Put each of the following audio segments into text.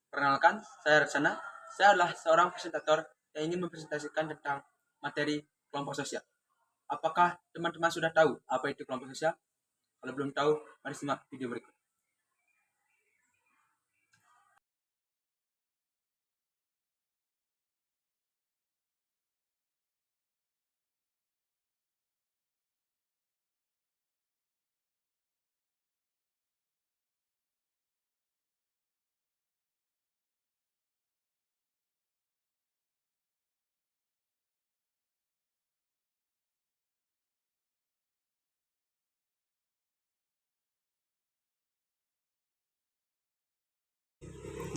Perkenalkan, saya Reksana. Saya adalah seorang presentator yang ingin mempresentasikan tentang materi kelompok sosial. Apakah teman-teman sudah tahu apa itu kelompok sosial? Kalau belum tahu, mari simak video berikut.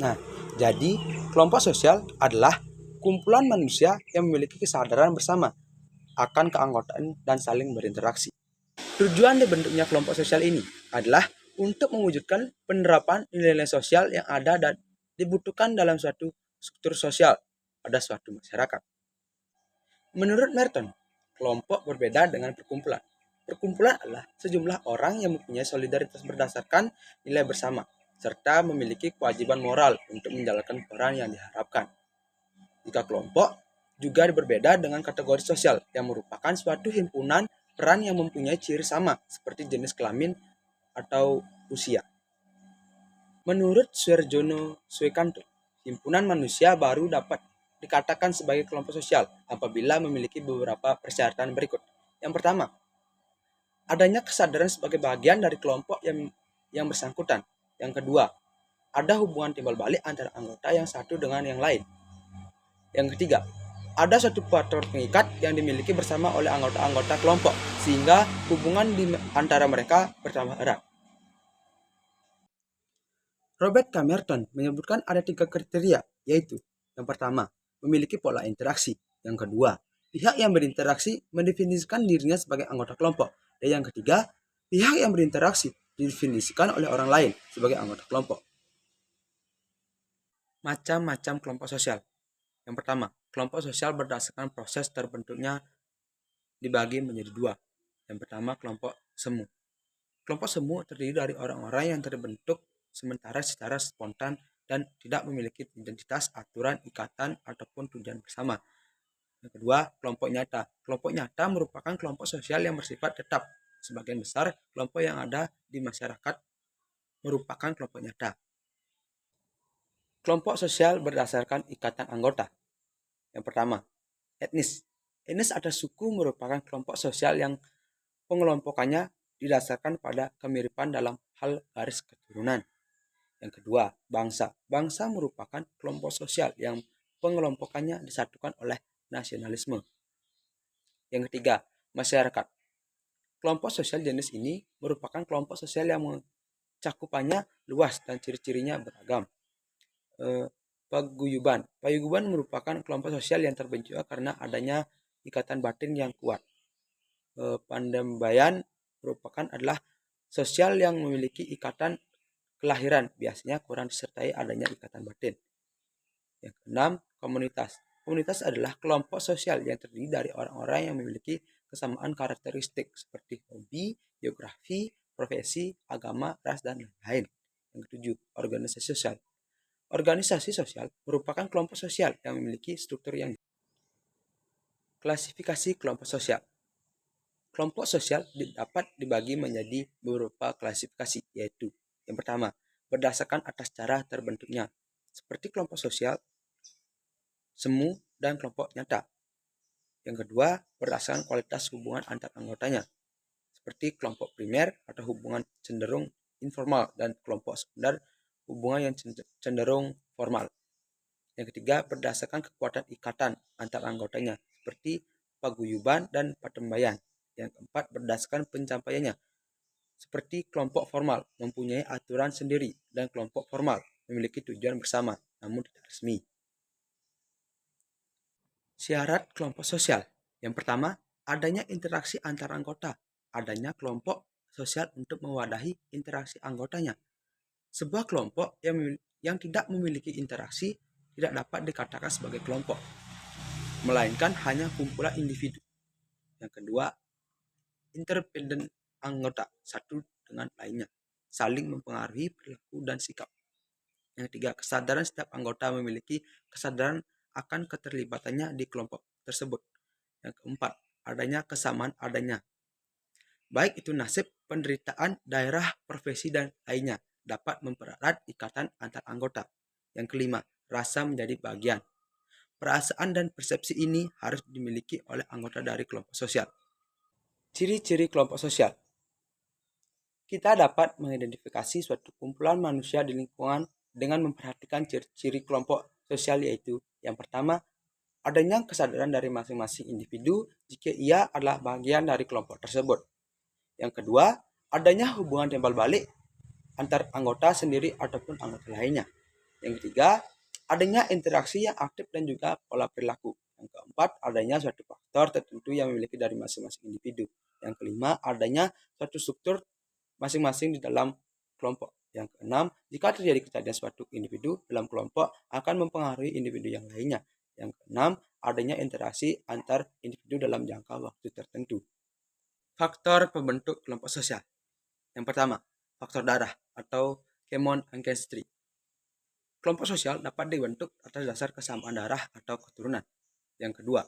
Nah, jadi kelompok sosial adalah kumpulan manusia yang memiliki kesadaran bersama akan keanggotaan dan saling berinteraksi. Tujuan dibentuknya kelompok sosial ini adalah untuk mewujudkan penerapan nilai-nilai sosial yang ada dan dibutuhkan dalam suatu struktur sosial pada suatu masyarakat. Menurut Merton, kelompok berbeda dengan perkumpulan. Perkumpulan adalah sejumlah orang yang mempunyai solidaritas berdasarkan nilai bersama, serta memiliki kewajiban moral untuk menjalankan peran yang diharapkan. Jika kelompok juga berbeda dengan kategori sosial, yang merupakan suatu himpunan peran yang mempunyai ciri sama, seperti jenis kelamin atau usia. Menurut Suarjono Suekanto, himpunan manusia baru dapat dikatakan sebagai kelompok sosial apabila memiliki beberapa persyaratan berikut. Yang pertama, adanya kesadaran sebagai bagian dari kelompok yang bersangkutan. Yang kedua, ada hubungan timbal balik antara anggota yang satu dengan yang lain. Yang ketiga, ada suatu faktor pengikat yang dimiliki bersama oleh anggota-anggota kelompok, sehingga hubungan antara mereka bertambah erat. Robert K. Merton menyebutkan ada 3 kriteria, yaitu yang pertama, memiliki pola interaksi. Yang kedua, pihak yang berinteraksi mendefinisikan dirinya sebagai anggota kelompok. Dan yang ketiga, pihak yang berinteraksi didefinisikan oleh orang lain sebagai anggota kelompok. Macam-macam kelompok sosial. Yang pertama, kelompok sosial berdasarkan proses terbentuknya dibagi menjadi dua. Yang pertama, kelompok semu. Kelompok semu terdiri dari orang-orang yang terbentuk sementara secara spontan dan tidak memiliki identitas, aturan, ikatan, ataupun tujuan bersama. Yang kedua, kelompok nyata. Kelompok nyata merupakan kelompok sosial yang bersifat tetap. Sebagian besar kelompok yang ada di masyarakat merupakan kelompok nyata. Kelompok sosial berdasarkan ikatan anggota. Yang pertama, etnis. Etnis atau suku merupakan kelompok sosial yang pengelompokannya didasarkan pada kemiripan dalam hal garis keturunan. Yang kedua, bangsa. Bangsa merupakan kelompok sosial yang pengelompokannya disatukan oleh nasionalisme. Yang ketiga, masyarakat. Kelompok sosial jenis ini merupakan kelompok sosial yang cakupannya luas dan ciri-cirinya beragam. Paguyuban. Paguyuban merupakan kelompok sosial yang terbentuk karena adanya ikatan batin yang kuat. Pandambayan merupakan adalah sosial yang memiliki ikatan kelahiran, biasanya kurang disertai adanya ikatan batin. Yang keenam, komunitas. Komunitas adalah kelompok sosial yang terdiri dari orang-orang yang memiliki kesamaan karakteristik seperti hobi, geografi, profesi, agama, ras, dan lain-lain. Yang ketujuh, organisasi sosial. Organisasi sosial merupakan kelompok sosial yang memiliki struktur yang klasifikasi kelompok sosial. Kelompok sosial dapat dibagi menjadi beberapa klasifikasi, yaitu yang pertama, berdasarkan atas cara terbentuknya, seperti kelompok sosial, semu, dan kelompok nyata. Yang kedua, berdasarkan kualitas hubungan antar anggotanya, seperti kelompok primer atau hubungan cenderung informal dan kelompok sekunder hubungan yang cenderung formal. Yang ketiga, berdasarkan kekuatan ikatan antar anggotanya, seperti paguyuban dan patembayan. Yang keempat, berdasarkan pencapaiannya, seperti kelompok formal mempunyai aturan sendiri dan kelompok formal memiliki tujuan bersama namun tidak resmi. Syarat kelompok sosial. Yang pertama, adanya interaksi antar anggota. Adanya kelompok sosial untuk mewadahi interaksi anggotanya. Sebuah kelompok yang tidak memiliki interaksi tidak dapat dikatakan sebagai kelompok, melainkan hanya kumpulan individu. Yang kedua, interdependen anggota satu dengan lainnya, saling mempengaruhi perilaku dan sikap. Yang ketiga, kesadaran setiap anggota memiliki kesadaran akan keterlibatannya di kelompok tersebut. Yang keempat, adanya kesamaan adanya. Baik itu nasib, penderitaan, daerah, profesi, dan lainnya dapat mempererat ikatan antar anggota. Yang kelima, rasa menjadi bagian. Perasaan dan persepsi ini harus dimiliki oleh anggota dari kelompok sosial. Ciri-ciri kelompok sosial. Kita dapat mengidentifikasi suatu kumpulan manusia di lingkungan dengan memperhatikan ciri-ciri kelompok sosial, yaitu yang pertama, adanya kesadaran dari masing-masing individu jika ia adalah bagian dari kelompok tersebut. Yang kedua, adanya hubungan timbal balik antar anggota sendiri ataupun anggota lainnya. Yang ketiga, adanya interaksi yang aktif dan juga pola perilaku. Yang keempat, adanya suatu faktor tertentu yang memiliki dari masing-masing individu. Yang kelima, adanya suatu struktur masing-masing di dalam kelompok. Yang keenam, jika terjadi kejadian suatu individu dalam kelompok akan mempengaruhi individu yang lainnya. Yang keenam, adanya interaksi antar individu dalam jangka waktu tertentu. Faktor pembentuk kelompok sosial. Yang pertama, faktor darah atau common ancestry. Kelompok sosial dapat dibentuk atas dasar kesamaan darah atau keturunan. Yang kedua,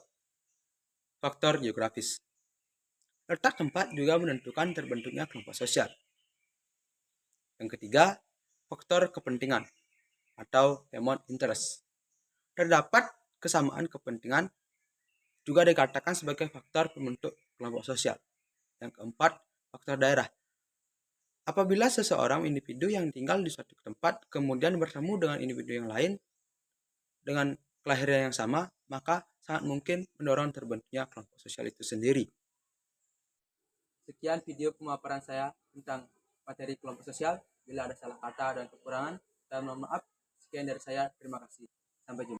faktor geografis. Letak tempat juga menentukan terbentuknya kelompok sosial. Yang ketiga, faktor kepentingan atau common interest. Terdapat kesamaan kepentingan juga dikatakan sebagai faktor pembentuk kelompok sosial. Yang keempat, faktor daerah. Apabila seseorang individu yang tinggal di suatu tempat kemudian bertemu dengan individu yang lain dengan kelahiran yang sama, maka sangat mungkin mendorong terbentuknya kelompok sosial itu sendiri. Sekian video pemaparan saya tentang materi kelompok sosial. Bila ada salah kata dan kekurangan, saya mohon maaf. Sekian dari saya. Terima kasih. Sampai jumpa.